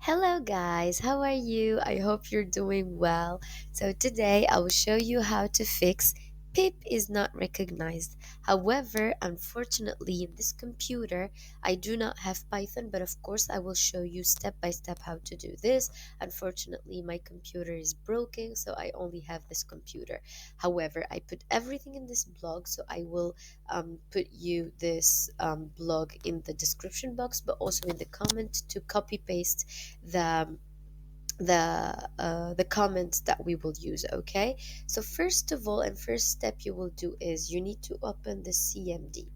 Hello, guys. How are you? I hope you're doing well. So, today I will show you how to fix pip is not recognized. However, unfortunately, in this computer, I do not have Python, but of course, I will show you step by step how to do this. Unfortunately, my computer is broken, so I only have this computer. However, I put everything in this blog, so I will put you this blog in the description box, but also in the comment to copy paste the the comments that we will use. Okay, so first of all, and first step you will do is you need to open the cmd.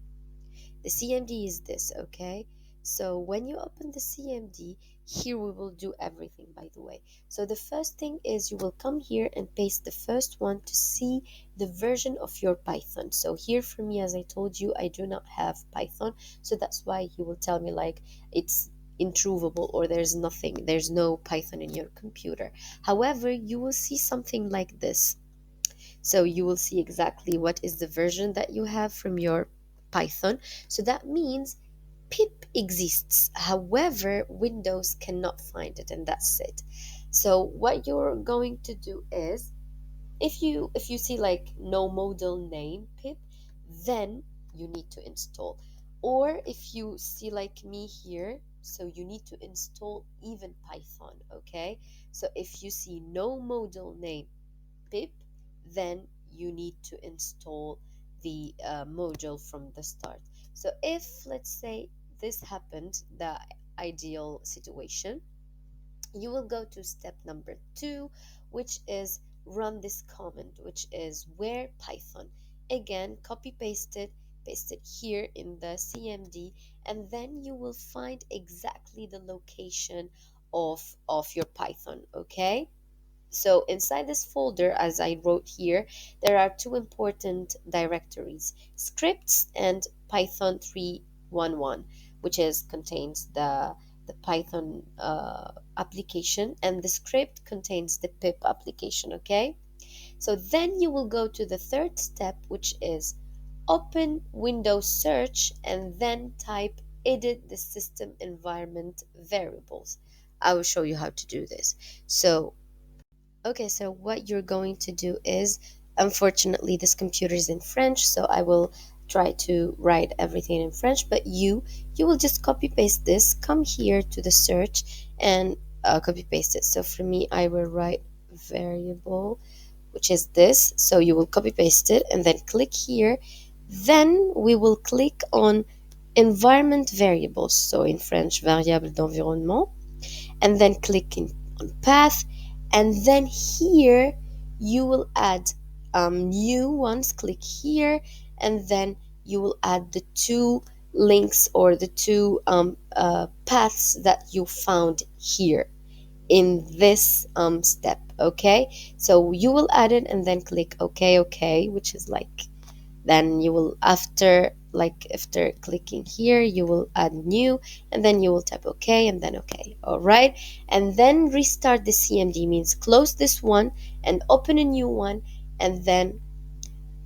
The CMD is this, okay? So when you open the CMD, here we will do everything, by the way. So the first thing is you will come here and paste the first one to see the version of your Python. So here for me, as I told you, I do not have Python. So that's why he will tell me like it's intruvable or there's no Python in your computer. However, you will see something like this. So you will see exactly what is the version that you have from your Python. So that means pip exists. However, Windows cannot find it, and that's it. So what you're going to do is if you see like no model name pip, then you need to install. Or if you see like me here, so you need to install even Python, okay? So if you see no model name pip, then you need to install the module from the start. So if, let's say, this happened, the ideal situation, you will go to step number 2, which is run this command, which is where Python. Again, copy paste it here in the cmd, and then you will find exactly the location of your Python, okay? So inside this folder, as I wrote here, there are two important directories, scripts and Python 311, which is contains the Python application, and the script contains the pip application, okay? So then you will go to the third step, which is open Windows Search and then type edit the system environment variables. I will show you how to do this. So okay, so what you're going to do is, unfortunately, this computer is in French, so I will try to write everything in French, but you will just copy paste this, come here to the search and copy paste it. So for me, I will write variable, which is this. So you will copy paste it and then click here. Then we will click on environment variables, so in French, variable d'environnement, and then click on path, and then here you will add new ones. Click here, and then you will add the two links or the two paths that you found here in this step, okay? So you will add it and then click okay, which is like, then you will after clicking here you will add new, and then you will type okay and then okay. All right, and then restart the cmd, means close this one and open a new one, and then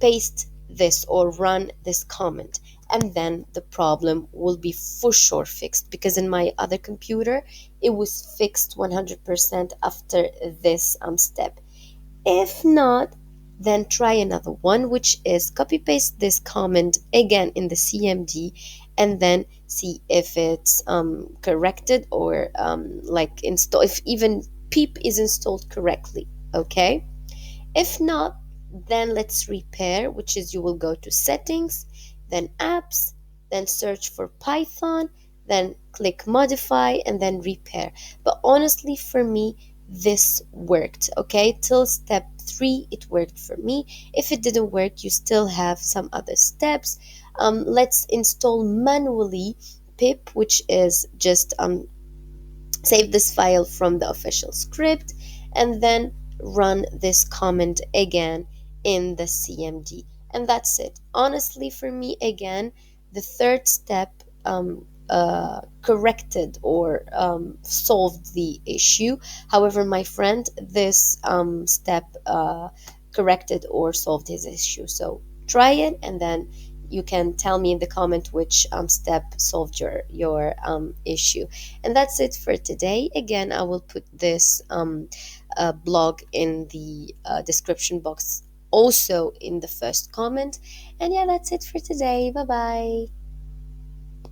paste this or run this comment, and then the problem will be for sure fixed, because in my other computer it was fixed 100% after this step. If not, then try another one, which is copy paste this comment again in the CMD, and then see if it's corrected or like install, if even pip is installed correctly, okay? If not, then let's repair, which is you will go to settings, then apps, then search for Python, then click modify, and then repair. But honestly, for me, this worked, okay? Till step 3, it worked for me. If it didn't work, you still have some other steps. Let's install manually pip, which is just save this file from the official script, and then run this command again in the cmd, and that's it. Honestly, for me, again, the third step corrected or solved the issue. However, my friend, this step corrected or solved his issue. So try it, and then you can tell me in the comment which step solved your issue. And that's it for today. Again, I will put this blog in the description box, also in the first comment. And yeah, that's it for today. Bye bye.